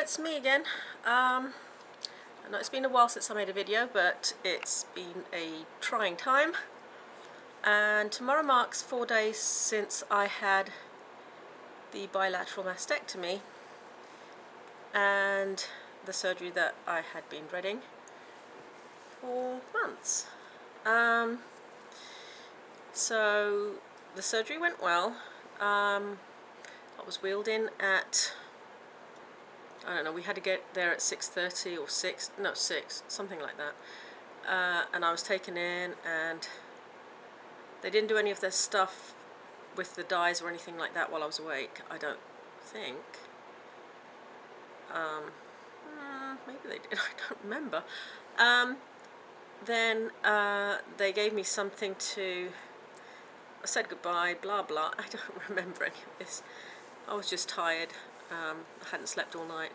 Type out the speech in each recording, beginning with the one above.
it's me again. I know it's been a while since I made a video, but it's been a trying time. And tomorrow marks 4 days since I had the bilateral mastectomy and the surgery that I had been dreading for months. So the surgery went well. I was wheeled in at, I don't know, we had to get there at 6:30 or 6, something like that. And I was taken in, and they didn't do any of their stuff with the dyes or anything like that while I was awake, I don't think. Maybe they did, I don't remember. Then they gave me something to, I said goodbye, blah blah, I don't remember any of this. I was just tired. I hadn't slept all night.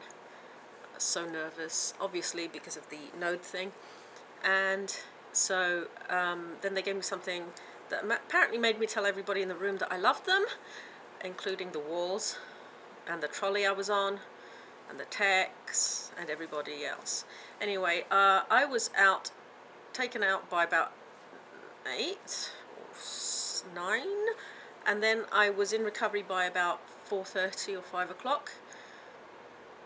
I was so nervous, obviously because of the node thing. And so then they gave me something that apparently made me tell everybody in the room that I loved them, including the walls and the trolley I was on and the techs and everybody else. Anyway, I was taken out by about 8 or 9, and then I was in recovery by about 4:30 or 5 o'clock,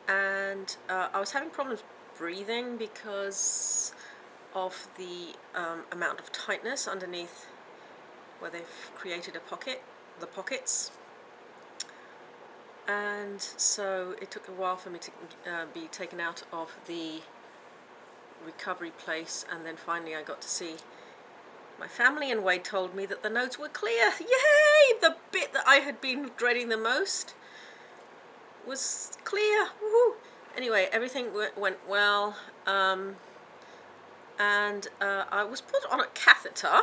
and I was having problems breathing because of the amount of tightness underneath where they've created the pockets, and so it took a while for me to be taken out of the recovery place, and then finally I got to see my family, and Wade told me that the nodes were clear. Yay! The bit that I had been dreading the most was clear. Woohoo! Anyway, everything went well, and I was put on a catheter,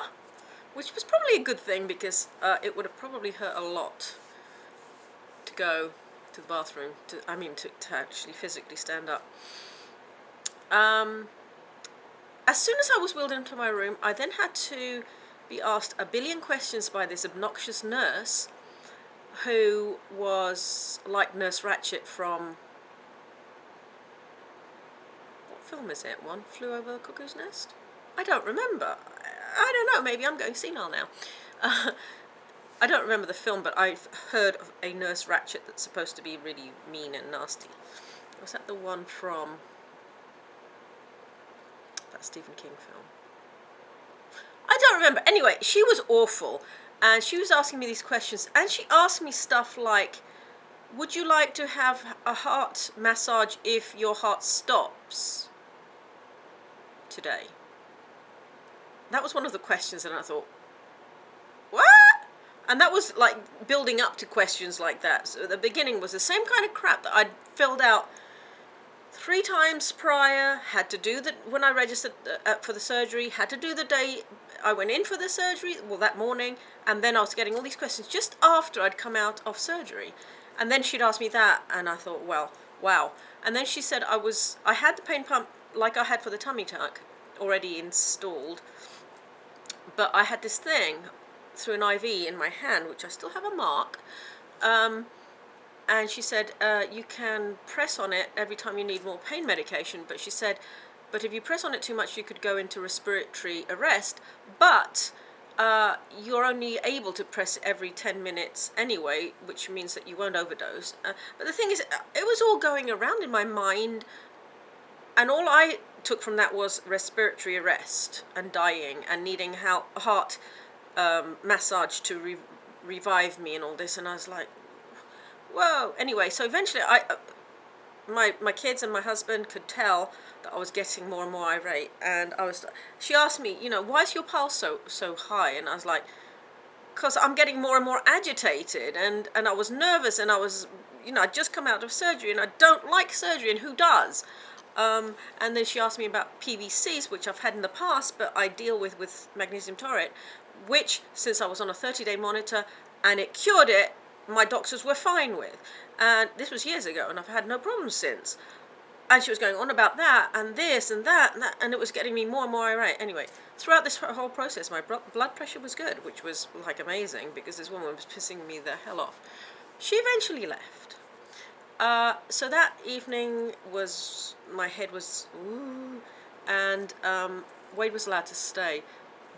which was probably a good thing because it would have probably hurt a lot to go to the bathroom, to actually physically stand up. As soon as I was wheeled into my room, I then had to be asked a billion questions by this obnoxious nurse who was like Nurse Ratched from, what film is it? One Flew Over the Cuckoo's Nest? I don't remember. I don't know, maybe I'm going senile now. I don't remember the film, but I've heard of a Nurse Ratched that's supposed to be really mean and nasty. Was that the one from that Stephen King film? I don't remember. Anyway, she was awful, and she was asking me these questions, and she asked me stuff like, would you like to have a heart massage if your heart stops today? That was one of the questions, and I thought, what? And that was like building up to questions like that. So the beginning was the same kind of crap that I'd filled out 3 times prior, had to do when I registered for the surgery, had to do the day I went in for the surgery, well, that morning, and then I was getting all these questions just after I'd come out of surgery. And then she'd ask me that, and I thought, well, wow. And then she said I had the pain pump like I had for the tummy tuck already installed, but I had this thing through an IV in my hand, which I still have a mark, and she said, you can press on it every time you need more pain medication, but she said, but if you press on it too much, you could go into respiratory arrest, but you're only able to press every 10 minutes anyway, which means that you won't overdose. But the thing is, it was all going around in my mind, and all I took from that was respiratory arrest and dying and needing heart massage to revive me and all this, and I was like, whoa. Anyway, so eventually my kids and my husband could tell that I was getting more and more irate, and she asked me, why is your pulse so high? And I was like, because I'm getting more and more agitated, and I was nervous, and I was, I'd just come out of surgery, and I don't like surgery, and who does? And then she asked me about PVCs, which I've had in the past, but I deal with magnesium taurate, which, since I was on a 30-day monitor and it cured it, my doctors were fine with. And this was years ago, and I've had no problems since. And she was going on about that, and this, and that, and it was getting me more and more irate. Anyway, throughout this whole process, my blood pressure was good, which was, like, amazing, because this woman was pissing me the hell off. She eventually left. So that evening my head was, ooh, and Wade was allowed to stay,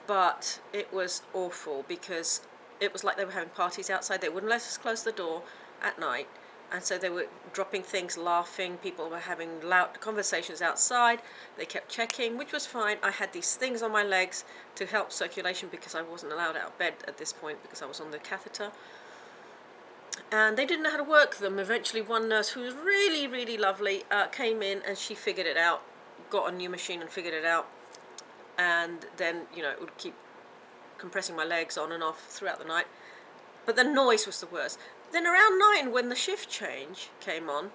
but it was awful because it was like they were having parties outside. They wouldn't let us close the door at night, and so they were dropping things, laughing. People were having loud conversations outside. They kept checking, which was fine. I had these things on my legs to help circulation because I wasn't allowed out of bed at this point because I was on the catheter. And they didn't know how to work them. Eventually one nurse, who was really, really lovely, came in and she figured it out, got a new machine and figured it out. And then, it would keep compressing my legs on and off throughout the night. But the noise was the worst. Then around 9, when the shift change came on,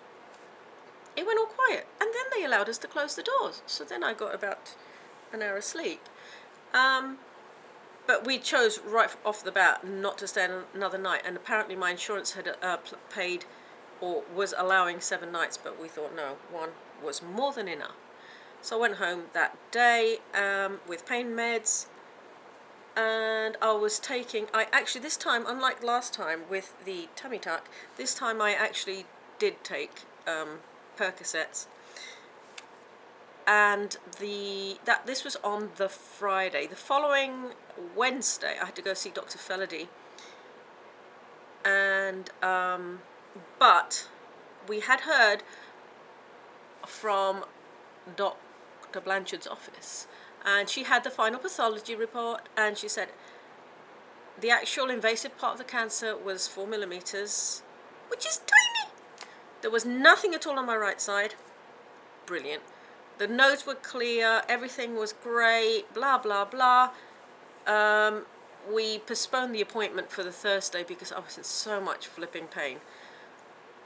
it went all quiet. And then they allowed us to close the doors. So then I got about an hour of sleep. But we chose right off the bat not to stay another night. And apparently my insurance had paid or was allowing 7 nights. But we thought, no, 1 was more than enough. So I went home that day with pain meds. And I was taking, this time, unlike last time with the tummy tuck, this time I actually did take Percocets. And this was on the Friday. The following Wednesday, I had to go see Dr. Felady. And, but we had heard from Dr. Blanchard's office. And she had the final pathology report, and she said the actual invasive part of the cancer was 4 millimeters, which is tiny. There was nothing at all on my right side. Brilliant. The nodes were clear, everything was great, blah, blah, blah. We postponed the appointment for the Thursday because I was in so much flipping pain.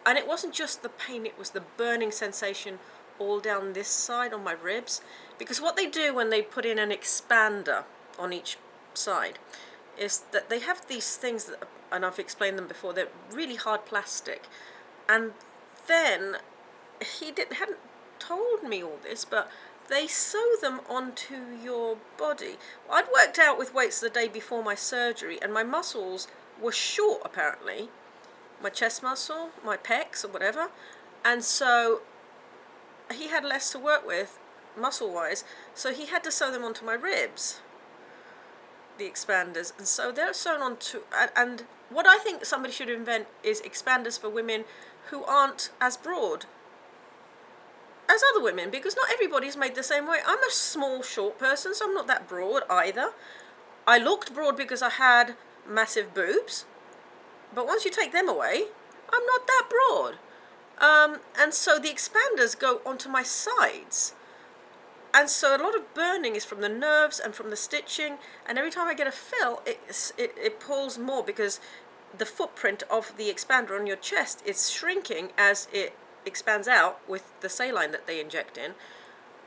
And it wasn't just the pain, it was the burning sensation all down this side on my ribs. Because what they do when they put in an expander on each side is that they have these things, that, and I've explained them before, they're really hard plastic. And then hadn't told me all this, but they sew them onto your body. I'd worked out with weights the day before my surgery, and my muscles were short apparently. My chest muscle, my pecs or whatever. And so he had less to work with muscle-wise, so he had to sew them onto my ribs, the expanders. And so they're sewn onto, and what I think somebody should invent is expanders for women who aren't as broad as other women, because not everybody's made the same way. I'm a small, short person, so I'm not that broad either. I looked broad because I had massive boobs, but once you take them away, I'm not that broad. And so the expanders go onto my sides. And so a lot of burning is from the nerves and from the stitching. And every time I get a fill, it pulls more because the footprint of the expander on your chest is shrinking as it expands out with the saline that they inject in.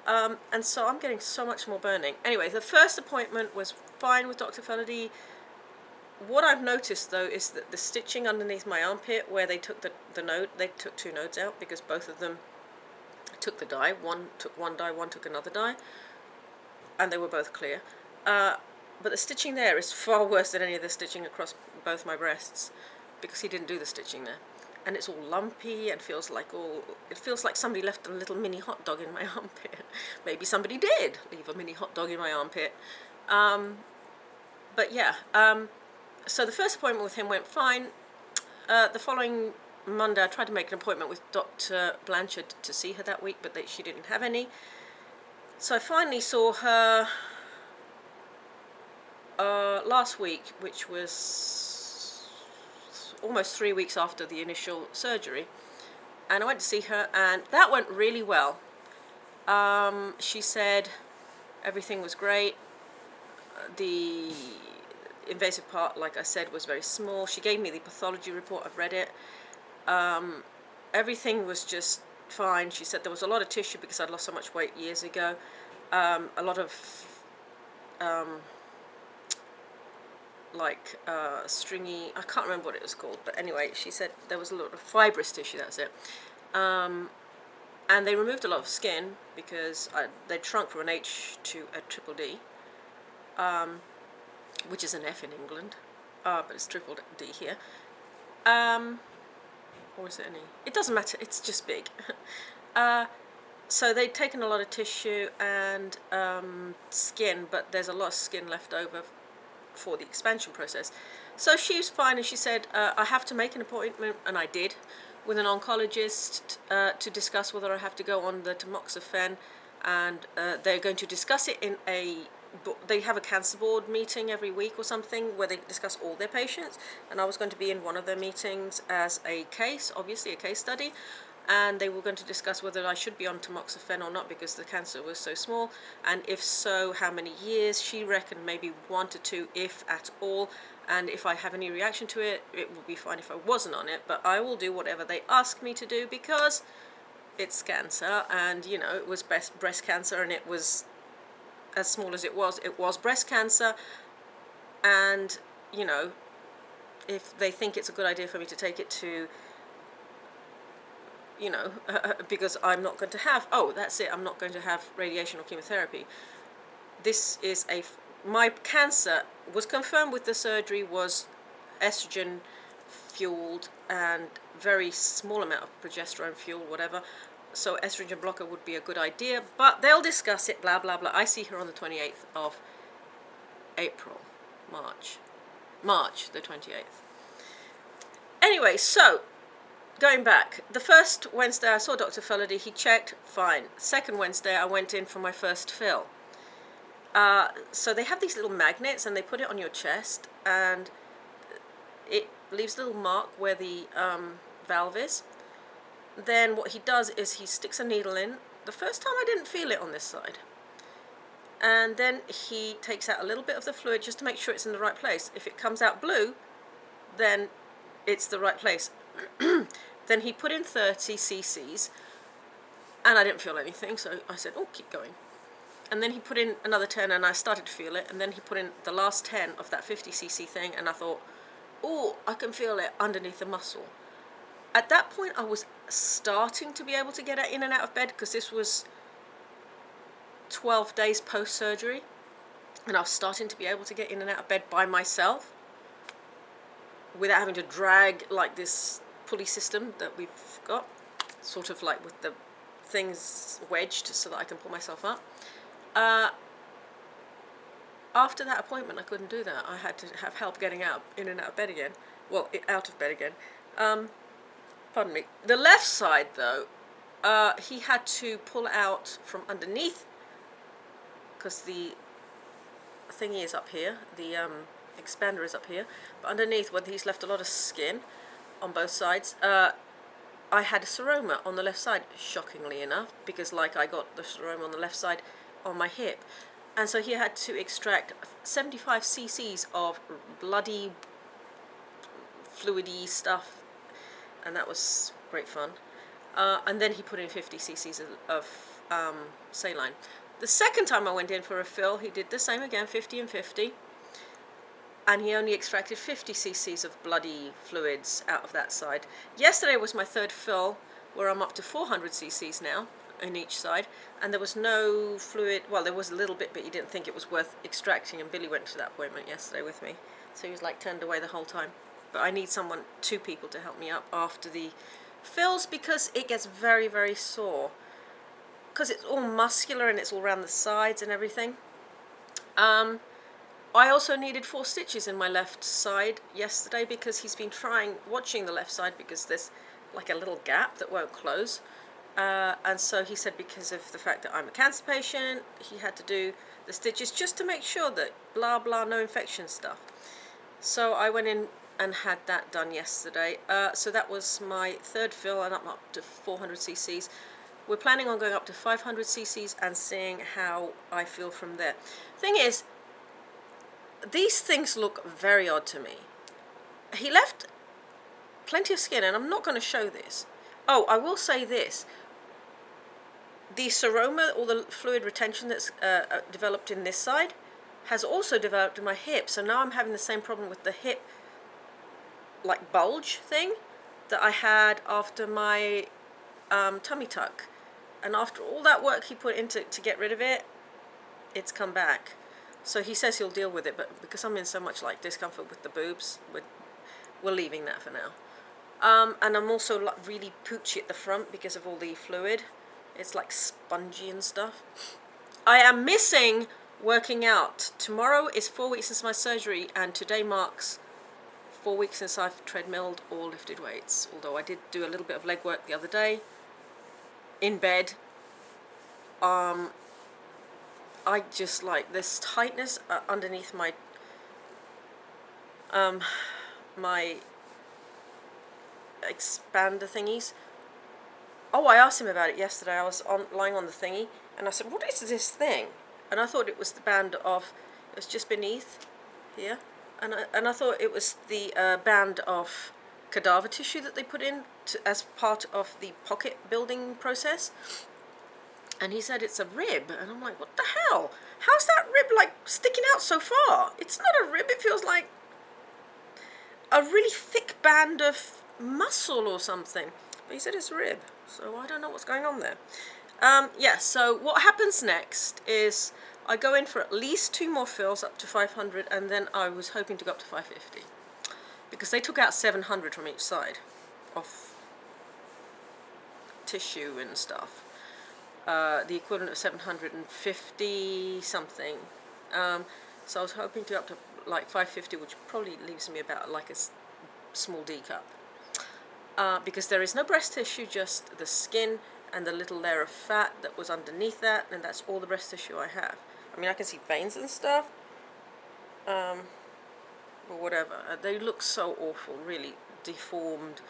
And so I'm getting so much more burning. Anyway, the first appointment was fine with Dr. Felady. What I've noticed though is that the stitching underneath my armpit, where they took the node, they took 2 nodes out because both of them took the dye. One took one dye, one took another dye, and they were both clear. But the stitching there is far worse than any of the stitching across both my breasts because he didn't do the stitching there. And it's all lumpy and feels like somebody left a little mini hot dog in my armpit. Maybe somebody did leave a mini hot dog in my armpit. But yeah, so the first appointment with him went fine. The following Monday I tried to make an appointment with Dr. Blanchard to see her that week, but she didn't have any. So I finally saw her last week, which was almost 3 weeks after the initial surgery. And I went to see her, and that went really well. She said everything was great. The invasive part, like I said, was very small. She gave me the pathology report. I've read it. Everything was just fine. She said there was a lot of tissue because I'd lost so much weight years ago. A lot of stringy, I can't remember what it was called, but anyway, she said there was a lot of fibrous tissue, that's it. And they removed a lot of skin because they'd shrunk from an H to a triple D, which is an F in England, but it's triple D here. or is it an E? It doesn't matter, it's just big. So they'd taken a lot of tissue and skin, but there's a lot of skin left over for the expansion process. So she was fine, and she said, I have to make an appointment, and I did, with an oncologist to discuss whether I have to go on the tamoxifen, and they're going to discuss it in they have a cancer board meeting every week or something where they discuss all their patients, and I was going to be in one of their meetings as a case, obviously a case study, and they were going to discuss whether I should be on tamoxifen or not because the cancer was so small, and if so, how many years. She reckoned maybe 1 to 2, if at all, and if I have any reaction to it, it would be fine if I wasn't on it, but I will do whatever they ask me to do because it's cancer, and you know, it was breast cancer, and it was, as small as it was breast cancer, and you know, if they think it's a good idea for me to take it to, you know, because I'm not going to have, that's it, I'm not going to have radiation or chemotherapy. This is my cancer was confirmed with the surgery, was estrogen fueled and very small amount of progesterone fuel, whatever. So estrogen blocker would be a good idea, but they'll discuss it, blah, blah, blah. I see her on the 28th of April, March the 28th. Anyway, so going back, the first Wednesday I saw Dr. Felady, he checked, fine. Second Wednesday I went in for my first fill. So they have these little magnets and they put it on your chest, and it leaves a little mark where the valve is. Then what he does is he sticks a needle in. The first time I didn't feel it on this side. And then he takes out a little bit of the fluid just to make sure it's in the right place. If it comes out blue, then it's the right place. Then he put in 30 cc's, and I didn't feel anything, so I said, oh, keep going. And then he put in another 10, and I started to feel it, and then he put in the last 10 of that 50 cc thing, and I thought, oh, I can feel it underneath the muscle. At that point, I was starting to be able to get in and out of bed, because this was 12 days post-surgery, and I was starting to be able to get in and out of bed by myself without having to drag like this pulley system that we've got, sort of like with the things wedged so that I can pull myself up. After that appointment, I couldn't do that. I had to have help getting in and out of bed again. Well, out of bed again. Pardon me. The left side, though, he had to pull out from underneath, because the thingy is up here, the expander is up here, but underneath, where he's left a lot of skin on both sides, I had a seroma on the left side, shockingly enough, because like I got the seroma on the left side on my hip, and so he had to extract 75 cc's of bloody, fluidy stuff, and that was great fun. And then he put in 50 cc's of saline. The second time I went in for a fill, he did the same again, 50 and 50, and he only extracted 50 cc's of bloody fluids out of that side. Yesterday was my third fill, where I'm up to 400 cc's now in each side, and there was no fluid. Well, there was a little bit, but he didn't think it was worth extracting, and Billy went to that appointment yesterday with me, so he was like turned away the whole time. But I need someone, 2 people, to help me up after the fills, because it gets very, very sore, because it's all muscular and it's all around the sides and everything. I also needed 4 stitches in my left side yesterday, because he's been watching the left side, because there's like a little gap that won't close. And so he said, because of the fact that I'm a cancer patient, he had to do the stitches just to make sure that blah blah, no infection stuff. So I went in and had that done yesterday. So that was my third fill, and I'm up to 400 cc's. We're planning on going up to 500 cc's and seeing how I feel from there. Thing is, these things look very odd to me. He left plenty of skin, and I'm not going to show this. Oh, I will say this. The seroma, or the fluid retention that's developed in this side, has also developed in my hip. So now I'm having the same problem with the hip, like bulge thing, that I had after my tummy tuck. And after all that work he put into to get rid of it, it's come back. So he says he'll deal with it, but because I'm in so much like discomfort with the boobs, we're leaving that for now. And I'm also like really poochy at the front because of all the fluid. It's like spongy and stuff. I am missing working out. Tomorrow is 4 weeks since my surgery, and today marks 4 weeks since I've treadmilled or lifted weights. Although I did do a little bit of leg work the other day in bed. I just like this tightness underneath my my expander thingies. Oh, I asked him about it yesterday. I was lying on the thingy, and I said, "What is this thing?" And I thought it was the band of. It was just beneath here, and I thought it was the band of cadaver tissue that they put in as part of the pocket building process. And he said it's a rib, and I'm like, "What the hell? How's that rib like sticking out so far? It's not a rib. It feels like a really thick band of muscle or something." But he said it's a rib, so I don't know what's going on there. Yeah, so what happens next is I go in for at least 2 more fills up to 500, and then I was hoping to go up to 550 because they took out 700 from each side of tissue and stuff. The equivalent of 750 something. So I was hoping to go up to like 550, which probably leaves me about like a small D cup. Because there is no breast tissue, just the skin and the little layer of fat that was underneath that, and that's all the breast tissue I have. I mean, I can see veins and stuff, but whatever. They look so awful, really deformed.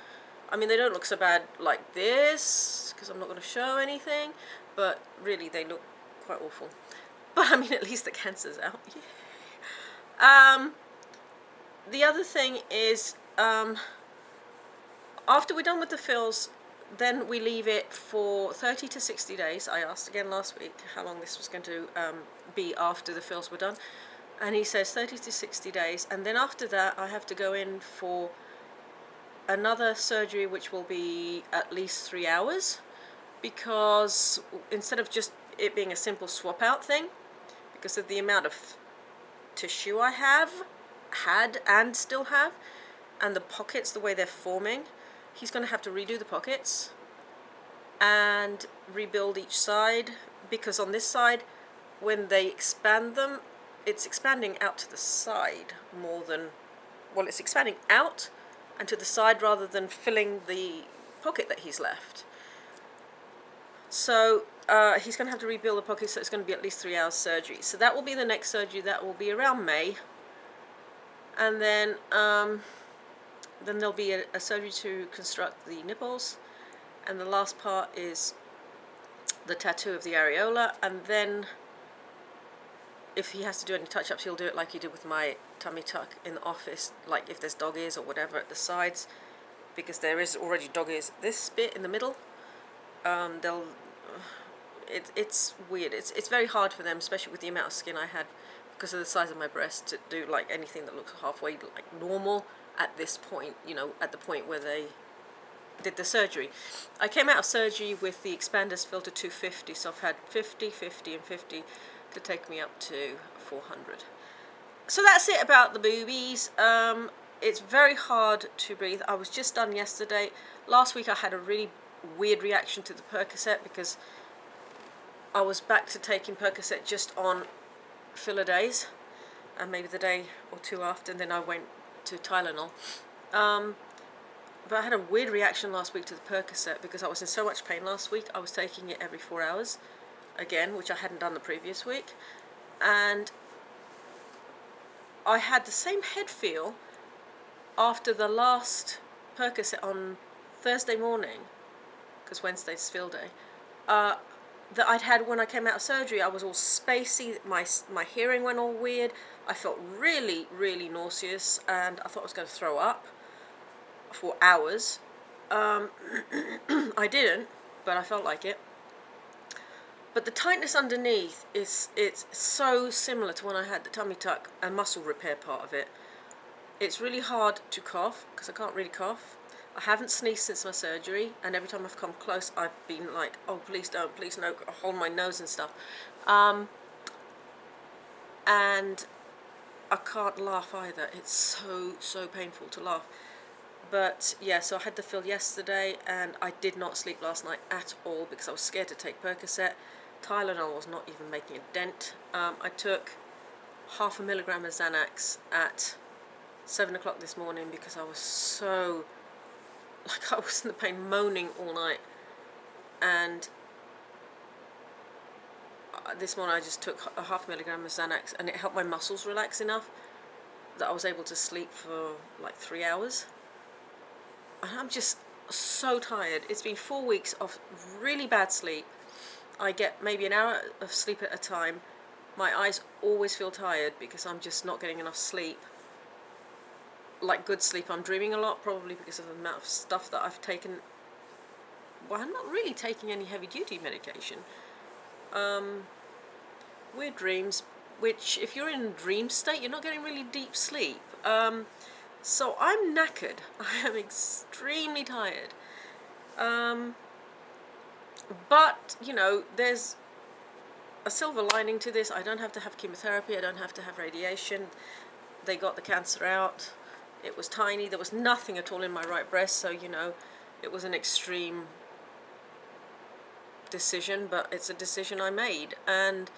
I mean, they don't look so bad like this, because I'm not going to show anything, but really they look quite awful. But I mean, at least the cancer's out. Yeah. The other thing is, after we're done with the fills, then we leave it for 30 to 60 days. I asked again last week how long this was going to be after the fills were done. And he says 30 to 60 days. And then after that, I have to go in for another surgery, which will be at least 3 hours. Because instead of just it being a simple swap out thing, because of the amount of tissue I had and still have, and the pockets, the way they're forming, he's going to have to redo the pockets and rebuild each side, because on this side, when they expand them, it's expanding out to the side more than, well, it's expanding out and to the side rather than filling the pocket that he's left. So he's going to have to rebuild the pocket, so it's going to be at least 3 hours surgery. So that will be the next surgery. That will be around May. And then there'll be a surgery to construct the nipples. And the last part is the tattoo of the areola. And then if he has to do any touch-ups, he'll do it like he did with my tummy tuck in the office, like if there's dog ears or whatever at the sides, because there is already dog ears. This bit in the middle, it's weird. It's very hard for them, especially with the amount of skin I had because of the size of my breast, to do like anything that looks halfway like normal at this point, you know, at the point where they did the surgery. I came out of surgery with the expanders filled to 250, so I've had 50, 50 and 50 to take me up to 400. So that's it about the boobies. It's very hard to breathe. I was just done yesterday. Last week I had a really weird reaction to the Percocet because I was back to taking Percocet just on filler days, and maybe the day or two after, and then I went to Tylenol. But I had a weird reaction last week to the Percocet because I was in so much pain last week. I was taking it every 4 hours again, which I hadn't done the previous week, and I had the same head feel after the last Percocet on Thursday morning, because Wednesday's fill day, that I'd had when I came out of surgery. I was all spacey, my hearing went all weird, I felt really, really nauseous, and I thought I was going to throw up for hours. I didn't, but I felt like it. But the tightness underneath it's so similar to when I had the tummy tuck and muscle repair part of it. It's really hard to cough, because I can't really cough. I haven't sneezed since my surgery, and every time I've come close, I've been like, oh, please don't, please no, hold my nose and stuff. And I can't laugh either. It's so painful to laugh. But yeah, so I had the fill yesterday, and I did not sleep last night at all because I was scared to take Percocet. Tylenol was not even making a dent. I took 0.5 milligram of Xanax at 7 o'clock this morning because I was so, like, I was in the pain, moaning all night. And this morning I just took a 0.5 milligram of Xanax, and it helped my muscles relax enough that I was able to sleep for like 3 hours. And I'm just so tired. It's been 4 weeks of really bad sleep. I get maybe an hour of sleep at a time. My eyes always feel tired because I'm just not getting enough sleep. Like good sleep. I'm dreaming a lot, probably because of the amount of stuff that I've taken. Well, I'm not really taking any heavy duty medication. Weird dreams, which if you're in a dream state, you're not getting really deep sleep. So I'm knackered. I am extremely tired. But, you know, there's a silver lining to this. I don't have to have chemotherapy. I don't have to have radiation. They got the cancer out. It was tiny. There was nothing at all in my right breast. So, you know, it was an extreme decision, but it's a decision I made. And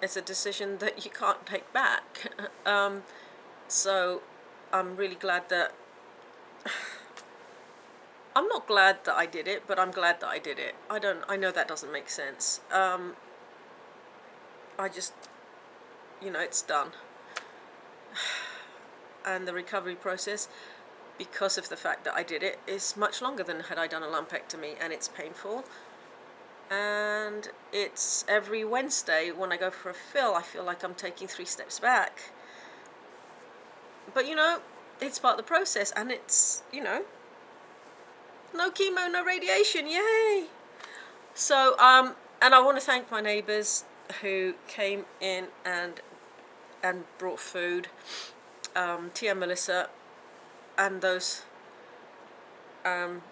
it's a decision that you can't take back. So I'm really glad that... I'm not glad that I did it, but I'm glad that I did it. I know that doesn't make sense. I just, you know, it's done. And the recovery process, because of the fact that I did it, is much longer than had I done a lumpectomy, and it's painful. And it's every Wednesday when I go for a fill, I feel like I'm taking 3 steps back. But, you know, it's part of the process, and it's, you know, no chemo, no radiation, yay! So, and I want to thank my neighbours who came in and brought food. Tia and Melissa, and those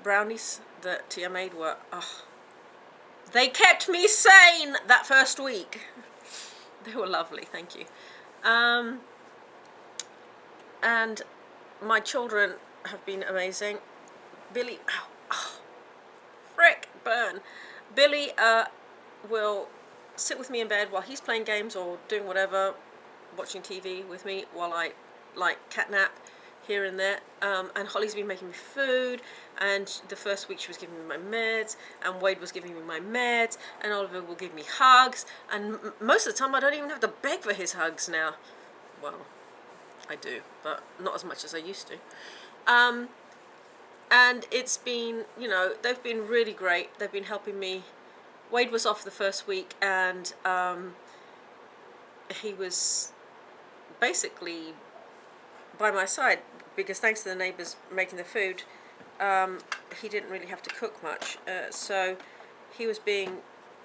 brownies that Tia made were, they kept me sane that first week. They were lovely, thank you. And my children have been amazing. Billy, frick, burn. Billy will sit with me in bed while he's playing games or doing whatever, watching TV with me while I like catnap here and there. And Holly's been making me food, and the first week she was giving me my meds, and Wade was giving me my meds, and Oliver will give me hugs, and most of the time I don't even have to beg for his hugs now. Well, I do, but not as much as I used to. And it's been, you know, they've been really great. They've been helping me. Wade was off the first week, and he was basically by my side because thanks to the neighbours making the food, he didn't really have to cook much. So he was being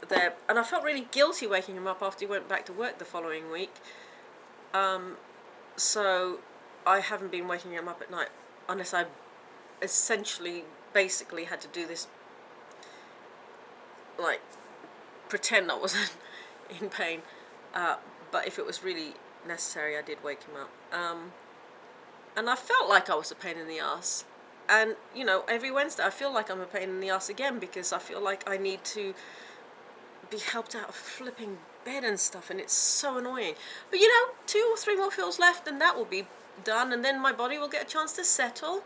there, and I felt really guilty waking him up after he went back to work the following week. So I haven't been waking him up at night unless I essentially basically had to do this, like pretend I wasn't in pain, but if it was really necessary I did wake him up, and I felt like I was a pain in the ass, and you know, every Wednesday I feel like I'm a pain in the ass again because I feel like I need to be helped out of flipping bed and stuff, and it's so annoying. But you know, 2 or 3 more fills left and that will be done, and then my body will get a chance to settle.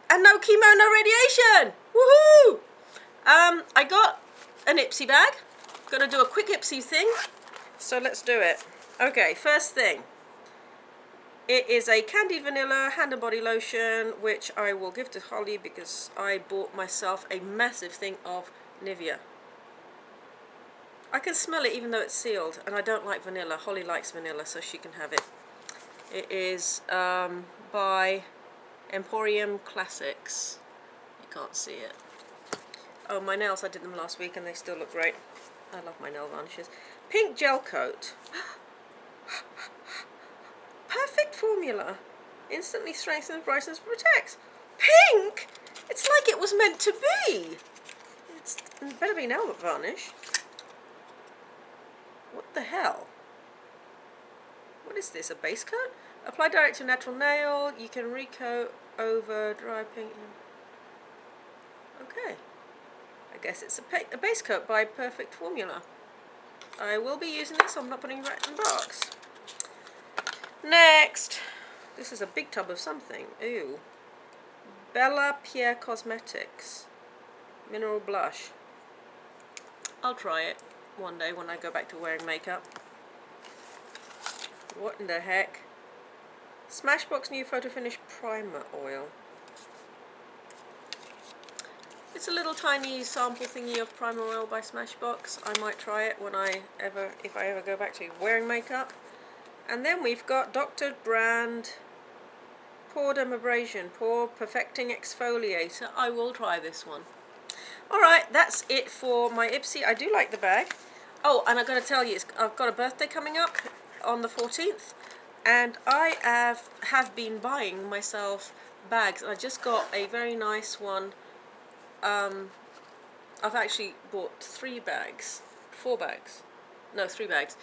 And no chemo, no radiation! Woohoo! I got an IPSY bag. Gonna do a quick IPSY thing. So let's do it. Okay, first thing. It is a candied vanilla hand and body lotion, which I will give to Holly because I bought myself a massive thing of Nivea. I can smell it even though it's sealed, and I don't like vanilla. Holly likes vanilla, so she can have it. It is by Emporium Classics. You can't see it. Oh, my nails, I did them last week and they still look great. I love my nail varnishes. Pink gel coat. Perfect formula. Instantly strengthens, brightens, protects. Pink? It's like it was meant to be. It better be nail varnish. What the hell? What is this, a base coat? Apply direct to natural nail. You can recoat over dry paint. Okay. I guess it's a base coat by Perfect Formula. I will be using this, so I'm not putting it right in the box. Next. This is a big tub of something. Ooh. Bella Pierre Cosmetics Mineral Blush. I'll try it one day when I go back to wearing makeup. What in the heck? Smashbox New Photo Finish Primer Oil. It's a little tiny sample thingy of primer oil by Smashbox. I might try it if I ever go back to wearing makeup. And then we've got Dr. Brand Pore Dermabrasion Pore Perfecting Exfoliator. I will try this one. Alright, that's it for my IPSY. I do like the bag. Oh, and I've got to tell you, I've got a birthday coming up on the 14th, and I have been buying myself bags. I just got a very nice one. I've actually bought 3 bags, 4 bags, no 3 bags,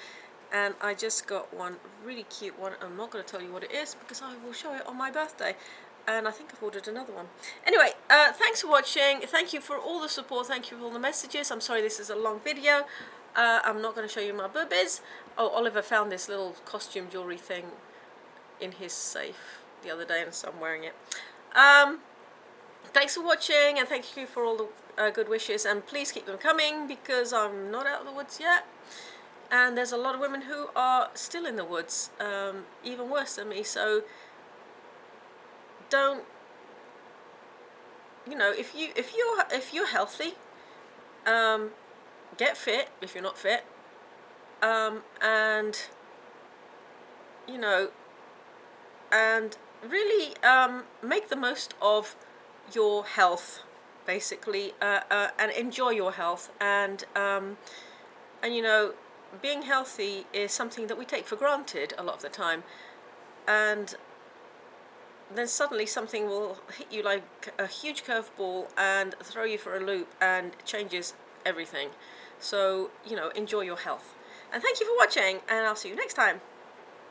and I just got one really cute one. I'm not going to tell you what it is because I will show it on my birthday, and I think I've ordered another one. Anyway, thanks for watching. Thank you for all the support. Thank you for all the messages. I'm sorry this is a long video. I'm not going to show you my boobies. Oh, Oliver found this little costume jewelry thing in his safe the other day, and so I'm wearing it. Thanks for watching, and thank you for all the good wishes, and please keep them coming because I'm not out of the woods yet, and there's a lot of women who are still in the woods, even worse than me. So don't, you know, if you're healthy, get fit if you're not fit, and you know, and really make the most of your health, basically, and enjoy your health, and you know, being healthy is something that we take for granted a lot of the time, and then suddenly something will hit you like a huge curveball and throw you for a loop and changes everything. So, you know, enjoy your health, and thank you for watching, and I'll see you next time.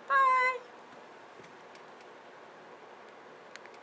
Bye.